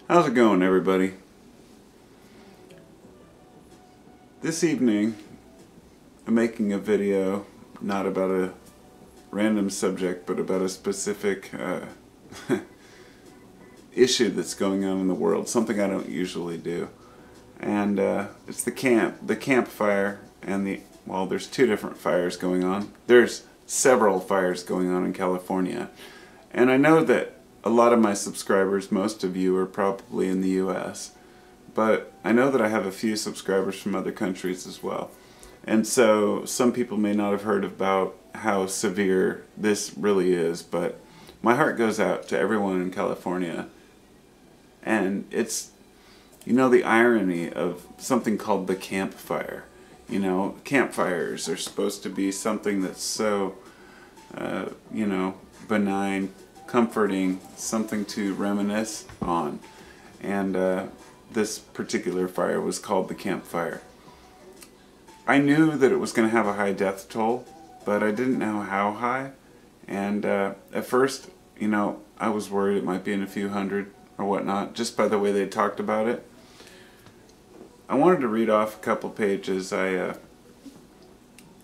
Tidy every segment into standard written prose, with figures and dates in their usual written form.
How's it going, everybody? This evening I'm making a video not about a random subject but about a specific issue that's going on in the world, something I don't usually do. And it's the campfire and well, there's two different fires going on. There's several fires going on in California. And I know that a lot of my subscribers, most of you, are probably in the US. But I know that I have a few subscribers from other countries as well. And so some people may not have heard about how severe this really is, but my heart goes out to everyone in California. And it's, you know, the irony of something called the campfire. You know, campfires are supposed to be something that's so, you know, benign, comforting, something to reminisce on. And this particular fire was called the campfire. I knew that it was going to have a high death toll, but I didn't know how high. And at first, you know, I was worried it might be in a few hundred or whatnot, just by the way they talked about it. I wanted to read off a couple pages,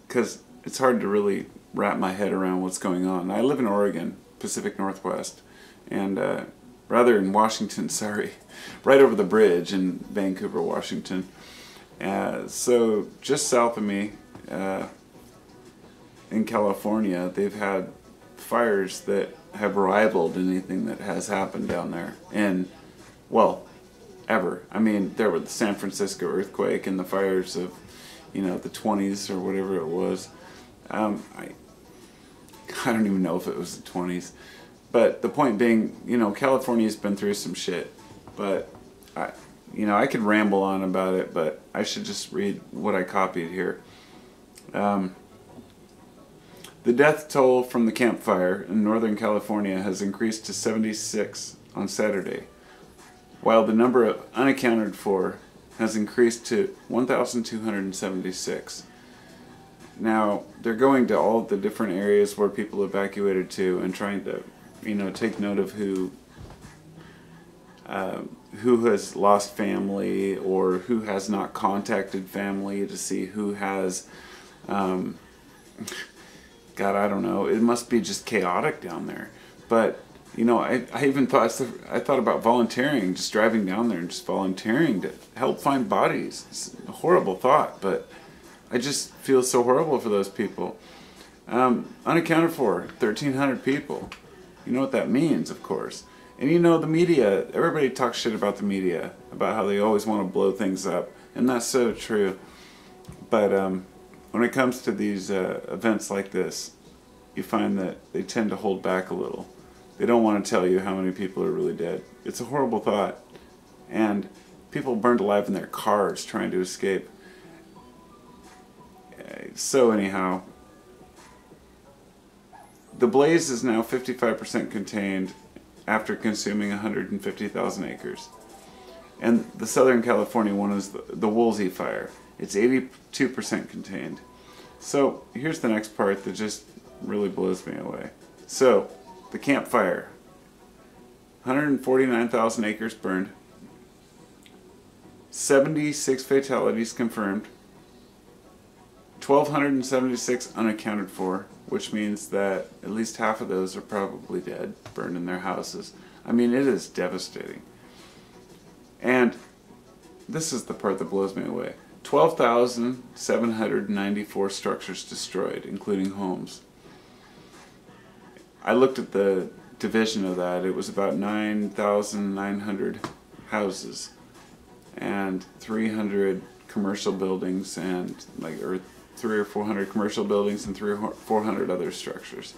because it's hard to really wrap my head around what's going on. I live in Oregon, Pacific Northwest, and rather in Washington, sorry, right over the bridge in Vancouver, Washington. So just south of me, in California, they've had fires that have rivaled anything that has happened down there, and well, ever. I mean, there was the San Francisco earthquake and the fires of, you know, the 20s or whatever it was. I don't even know if it was the 20s. But the point being, you know, California's been through some shit. But, you know, I could ramble on about it, but I should just read what I copied here. The death toll from the campfire in Northern California has increased to 76 on Saturday, while the number of unaccounted for has increased to 1,276. Now, they're going to all the different areas where people evacuated to and trying to, you know, take note of who has lost family or who has not contacted family, to see who has, God, I don't know, it must be just chaotic down there. But, you know, I even thought about volunteering, just driving down there and just volunteering to help find bodies. It's a horrible thought, but I just feel so horrible for those people. Unaccounted for, 1,300 people. You know what that means, of course. And you know, the media, everybody talks shit about the media, about how they always want to blow things up. And that's so true. But when it comes to these events like this, you find that they tend to hold back a little. They don't want to tell you how many people are really dead. It's a horrible thought. And people burned alive in their cars trying to escape. So anyhow, the blaze is now 55% contained after consuming 150,000 acres. And the Southern California one is the Woolsey fire. It's 82% contained. So here's the next part that just really blows me away. So, the campfire. 149,000 acres burned. 76 fatalities confirmed. 1,276 unaccounted for, which means that at least half of those are probably dead, burned in their houses. I mean, it is devastating. And this is the part that blows me away. 12,794 structures destroyed, including homes. I looked at the division of that. It was about 9,900 houses and 300 commercial buildings, and or 300 or 400 commercial buildings and 300 or 400 other structures.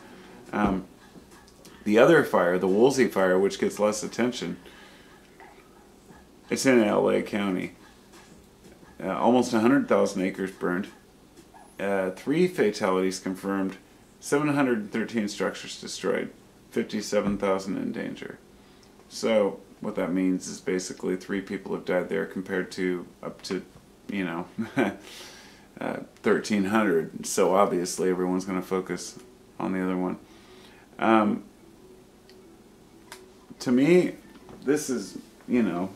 The other fire, the Woolsey fire, which gets less attention, it's in LA County. Almost 100,000 acres burned. 3 fatalities confirmed. 713 structures destroyed. 57,000 in danger. So what that means is basically 3 people have died there compared to up to, you know, 1,300. So obviously everyone's going to focus on the other one. To me, this is you know,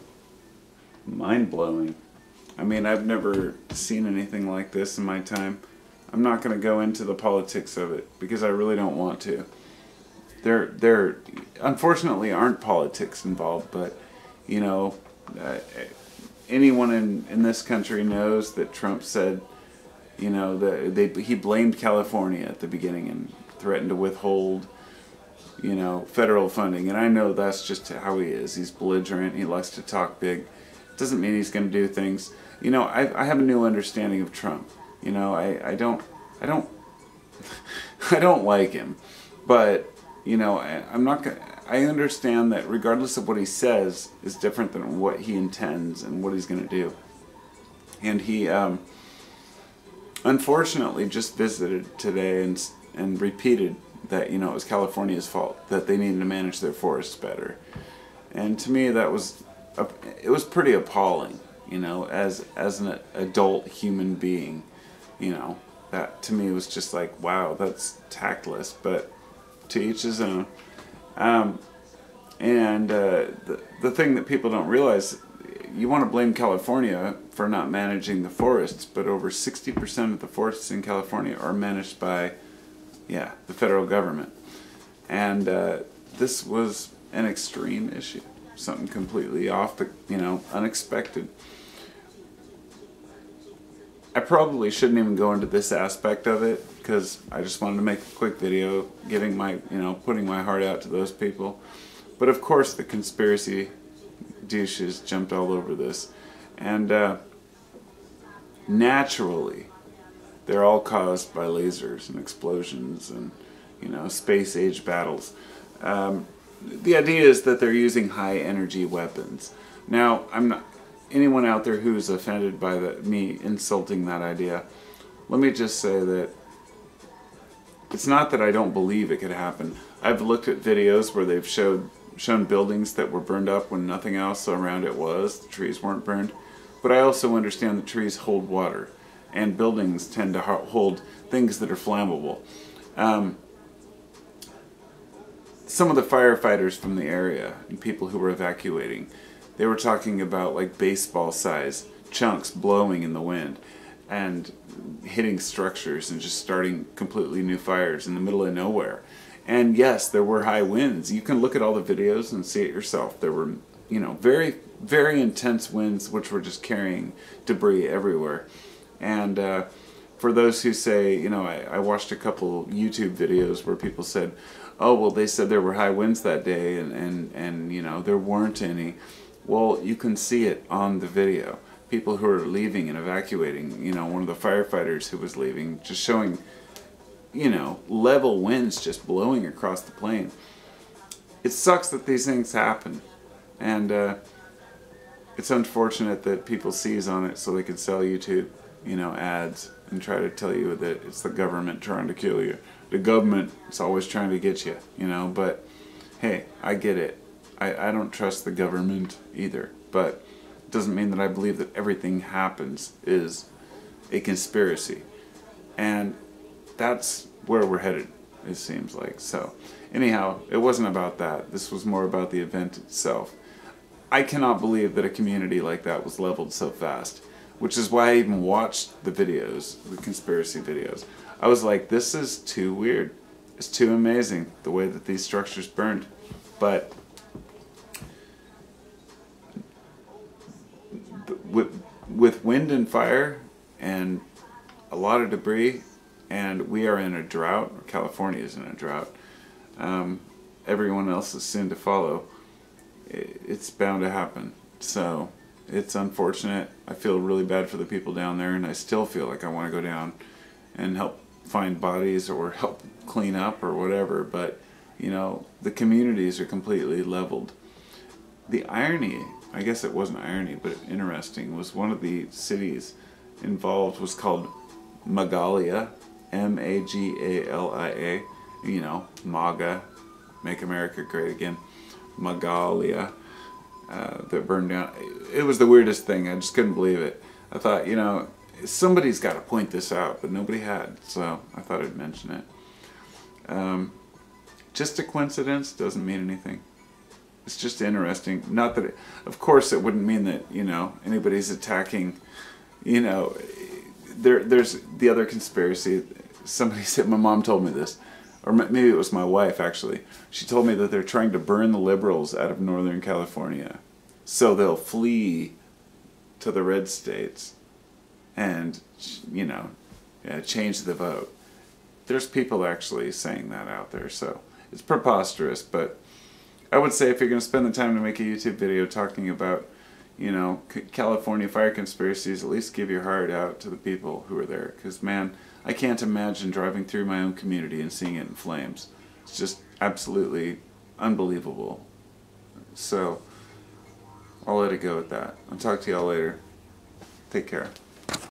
mind-blowing. I mean, I've never seen anything like this in my time. I'm not going to go into the politics of it because I really don't want to. There unfortunately aren't politics involved, but, you know, anyone in this country knows that Trump said, you know, he blamed California at the beginning and threatened to withhold, you know, federal funding. And I know that's just how he is. He's belligerent. He likes to talk big. Doesn't mean he's going to do things. You know, I have a new understanding of Trump. You know, I don't I don't like him, but you know, I'm not gonna. I understand that regardless of what he says is different than what he intends and what he's going to do. And he unfortunately just visited today and repeated that, you know, it was California's fault, that they needed to manage their forests better. And to me, that was it was pretty appalling. You know, as an adult human being, you know, that to me was just like, wow, that's tactless, but to each his own. The thing that people don't realize, you want to blame California for not managing the forests, but over 60% of the forests in California are managed by, yeah, the federal government. And this was an extreme issue, something completely off the, you know, unexpected. I probably shouldn't even go into this aspect of it because I just wanted to make a quick video giving my, you know, putting my heart out to those people. But of course the conspiracy douches jumped all over this. And naturally they're all caused by lasers and explosions and, you know, space age battles. The idea is that they're using high energy weapons. Now, I'm not... Anyone out there who's offended by me insulting that idea, let me just say that it's not that I don't believe it could happen. I've looked at videos where they've shown buildings that were burned up when nothing else around it was. The trees weren't burned. But I also understand that trees hold water, and buildings tend to hold things that are flammable. Some of the firefighters from the area and people who were evacuating, they were talking about like baseball size chunks blowing in the wind and hitting structures and just starting completely new fires in the middle of nowhere. And yes, there were high winds. You can look at all the videos and see it yourself. There were, you know, very, very intense winds which were just carrying debris everywhere. And for those who say, you know, I watched a couple YouTube videos where people said, oh, well, they said there were high winds that day and you know, there weren't any. Well, you can see it on the video. People who are leaving and evacuating, you know, one of the firefighters who was leaving, just showing, you know, level winds just blowing across the plain. It sucks that these things happen. And it's unfortunate that people seize on it so they can sell YouTube, you know, ads and try to tell you that it's the government trying to kill you. The government is always trying to get you, you know, but hey, I get it. I don't trust the government either, but it doesn't mean that I believe that everything happens is a conspiracy. And that's where we're headed, it seems like. So, anyhow, it wasn't about that. This was more about the event itself. I cannot believe that a community like that was leveled so fast, which is why I even watched the videos, the conspiracy videos. I was like, this is too weird. It's too amazing, the way that these structures burned. But with wind and fire and a lot of debris, and we are in a drought, or California is in a drought, everyone else is soon to follow, it's bound to happen. So it's unfortunate. I feel really bad for the people down there, and I still feel like I want to go down and help find bodies or help clean up or whatever, but you know, the communities are completely leveled. The irony, I guess it wasn't irony, but interesting, was one of the cities involved was called Magalia, M-A-G-A-L-I-A, you know, MAGA, Make America Great Again, Magalia, that burned down. It was the weirdest thing. I just couldn't believe it. I thought, you know, somebody's got to point this out, but nobody had, so I thought I'd mention it. Just a coincidence doesn't mean anything. It's just interesting. Not that, of course, it wouldn't mean that, you know, anybody's attacking, you know, there's the other conspiracy. Somebody said, my mom told me this, or maybe it was my wife, actually. She told me that they're trying to burn the liberals out of Northern California so they'll flee to the red states and, you know, change the vote. There's people actually saying that out there, so it's preposterous, but I would say if you're going to spend the time to make a YouTube video talking about, you know, California fire conspiracies, at least give your heart out to the people who are there. Because, man, I can't imagine driving through my own community and seeing it in flames. It's just absolutely unbelievable. So, I'll let it go at that. I'll talk to y'all later. Take care.